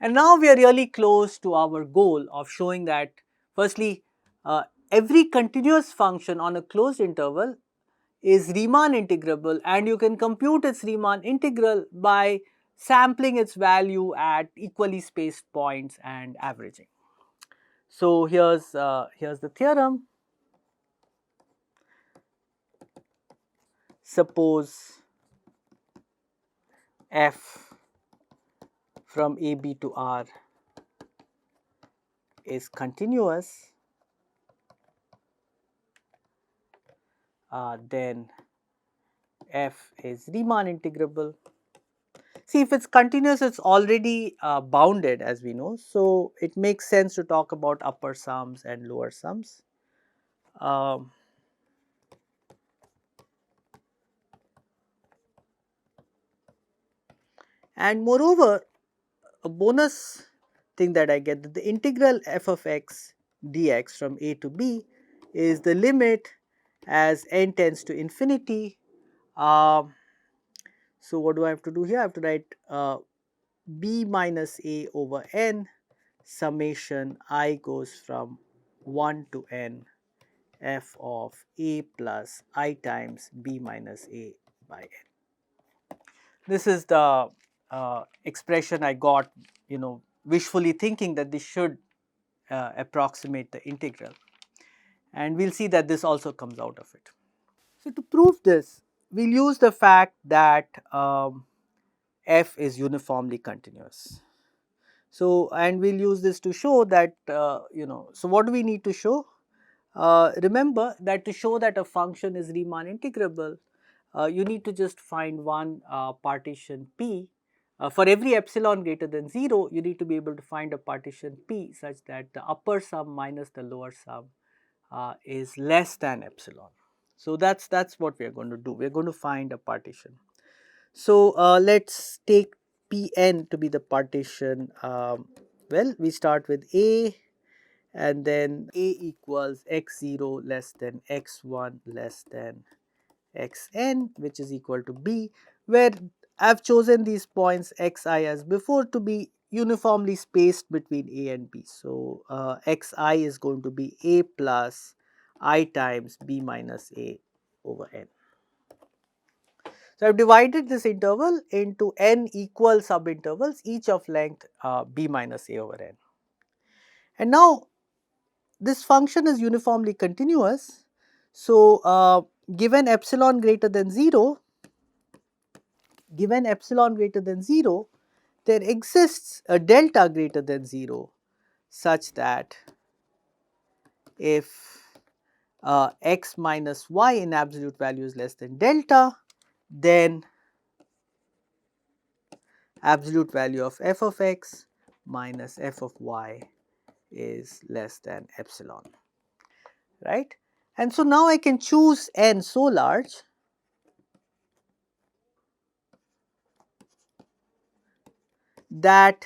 And now we are really close to our goal of showing that firstly, every continuous function on a closed interval is Riemann integrable, and you can compute its Riemann integral by sampling its value at equally spaced points and averaging. So here's the theorem. Suppose f from AB to R is continuous, then f is Riemann integrable. See, if it's continuous, it's already bounded, as we know. So it makes sense to talk about upper sums and lower sums. Um, and moreover, a bonus thing that I get, that the integral f of x dx from a to b is the limit as n tends to infinity. So what do I have to do here? I have to write b minus a over n summation I goes from 1 to n f of a plus I times b minus a by n. This is the expression I got, wishfully thinking that this should approximate the integral, and we will see that this also comes out of it. So, to prove this, we will use the fact that f is uniformly continuous. So, and we will use this to show that, so what do we need to show? Remember that to show that a function is Riemann integrable, you need to just find one partition P. For every epsilon greater than 0, you need to be able to find a partition P such that the upper sum minus the lower sum is less than epsilon. So that's what we are going to do. We are going to find a partition. So let's take Pn to be the partition. Well, we start with A, and then A equals x0 less than x1 less than xn, which is equal to B, where I have chosen these points xi as before to be uniformly spaced between A and B. So xi is going to be A plus I times B minus A over n. So I have divided this interval into n equal subintervals, each of length B minus A over n. And now this function is uniformly continuous. So given epsilon greater than 0, there exists a delta greater than 0 such that if x minus y in absolute value is less than delta, then absolute value of f of x minus f of y is less than epsilon, right. And so now I can choose n so large that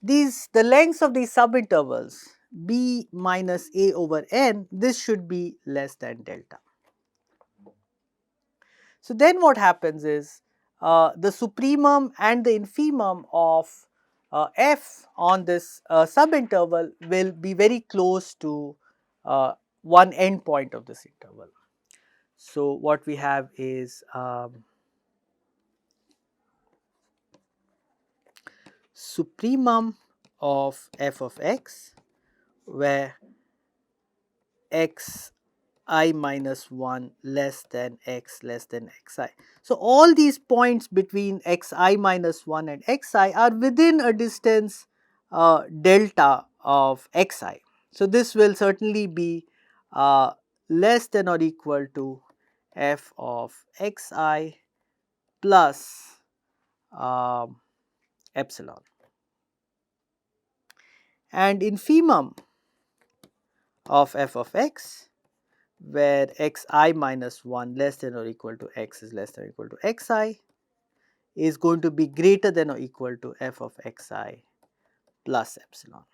the lengths of these subintervals b minus a over n, this should be less than delta. So then what happens is the supremum and the infimum of f on this subinterval will be very close to one endpoint of this interval. So what we have is supremum of f of x, where x I minus 1 less than x less than xi. So all these points between xi minus 1 and xi are within a distance delta of xi. So this will certainly be less than or equal to f of xi plus epsilon. And infimum of f of x, where xi minus 1 less than or equal to x is less than or equal to xi, is going to be greater than or equal to f of xi plus epsilon.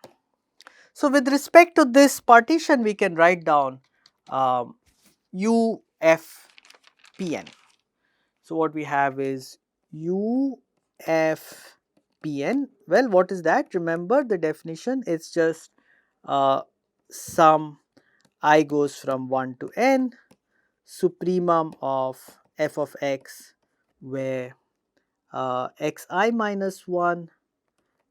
So with respect to this partition, we can write down u f p n. So what we have is u f Pn. Well, what is that? Remember the definition, it's just sum I goes from 1 to n, supremum of f of x, where xi minus 1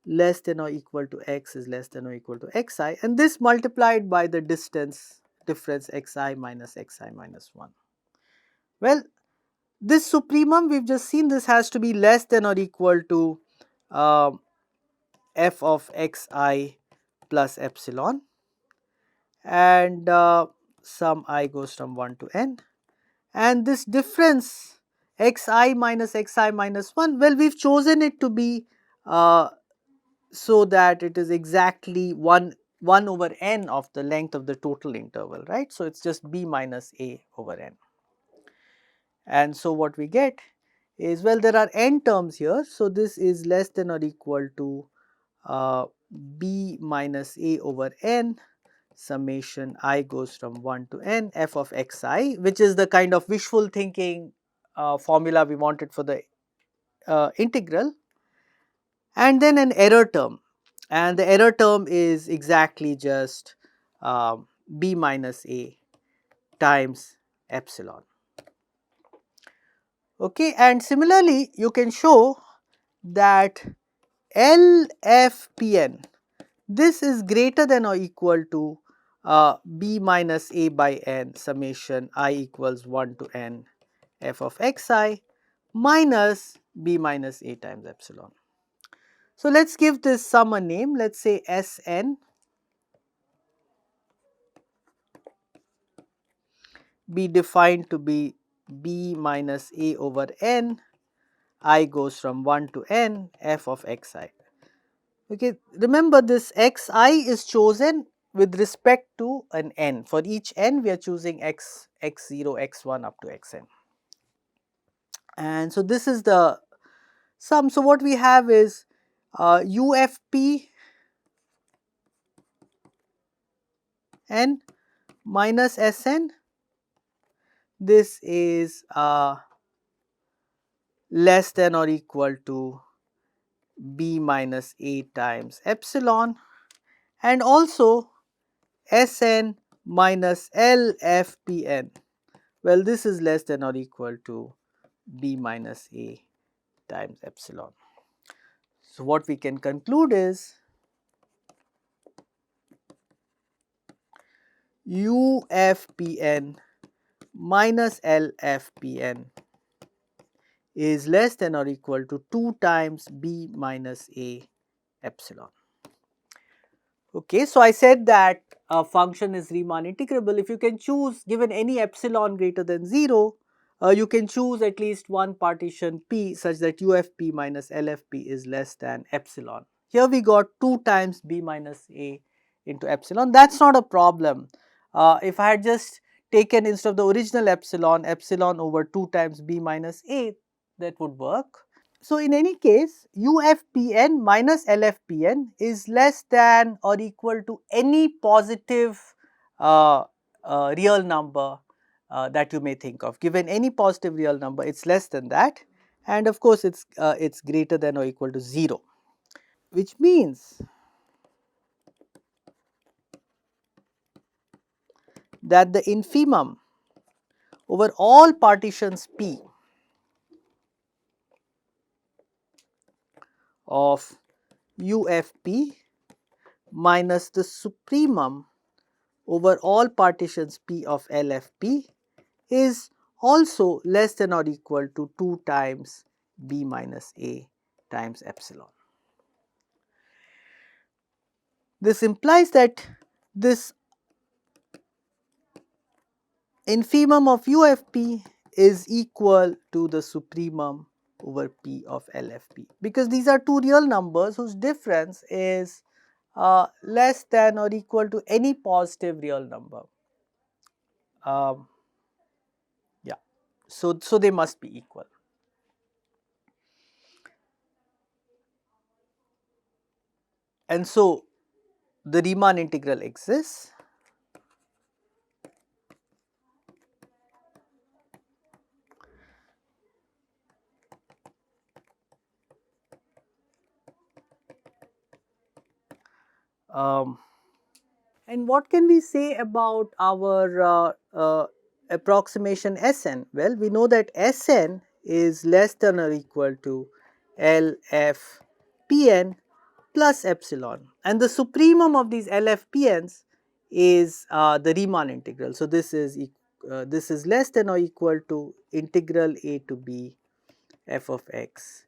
less than or equal to x is less than or equal to xi, and this multiplied by the distance difference xi minus 1. Well, this supremum we've just seen, this has to be less than or equal to f of xi plus epsilon, and sum I goes from 1 to n, and this difference xi minus 1, well, we've chosen it to be so that it is exactly 1 over n of the length of the total interval, right. So, it is just b minus a over n. And so, what we get is, well, there are n terms here. So, this is less than or equal to b minus a over n summation I goes from 1 to n f of xi, which is the kind of wishful thinking formula we wanted for the integral, and then an error term, and the error term is exactly just b minus a times epsilon. Okay, and similarly you can show that LFPN, this is greater than or equal to b minus a by n summation I equals 1 to n f of xi minus b minus a times epsilon. So, let us give this sum a name, let us say Sn, be defined to be b minus a over n, I goes from 1 to n f of xi. Okay, remember this xi is chosen with respect to an n. For each n we are choosing x0, x1 up to xn. And so, this is the sum. So, what we have is UFP n minus Sn, this is less than or equal to b minus a times epsilon, and also Sn minus LFPN, well, this is less than or equal to b minus a times epsilon. So, what we can conclude is UFPN minus LFPN is less than or equal to 2 times b minus a epsilon. Okay, so I said that a function is Riemann integrable if you can choose, given any epsilon greater than 0, you can choose at least one partition P such that UFP minus LFP is less than epsilon. Here we got 2 times b minus a into epsilon. That is not a problem. If I had just taken, instead of the original epsilon, epsilon over 2 times b minus a, that would work. So, in any case, UFPN minus LFPN is less than or equal to any positive real number that you may think of. Given any positive real number, it is less than that, and of course, it is greater than or equal to 0, which means that the infimum over all partitions P of UFP minus the supremum over all partitions P of LFP is also less than or equal to 2 times b minus a times epsilon. This implies that this infimum of UFP is equal to the supremum over P of LFP, because these are two real numbers whose difference is less than or equal to any positive real number. Yeah, so they must be equal. And so, the Riemann integral exists, And what can we say about our approximation Sn? Well, we know that Sn is less than or equal to LFPn plus epsilon, and the supremum of these LFPNs is the Riemann integral. So, this is less than or equal to integral a to b f of x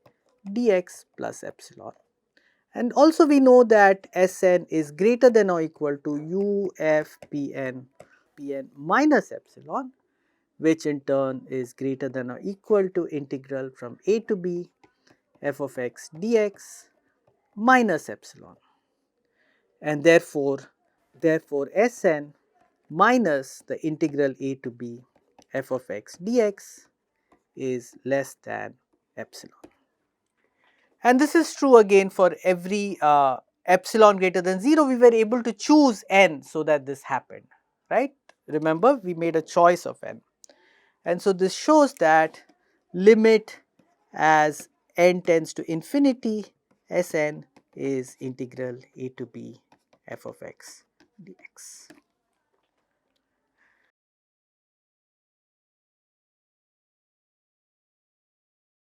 dx plus epsilon. And also we know that Sn is greater than or equal to UFPn Pn minus epsilon, which in turn is greater than or equal to integral from a to b f of x dx minus epsilon. And therefore Sn minus the integral a to b f of x dx is less than epsilon. And this is true again for every epsilon greater than 0, we were able to choose n so that this happened, right. Remember, we made a choice of n. And so this shows that limit as n tends to infinity, Sn is integral a to b f of x dx.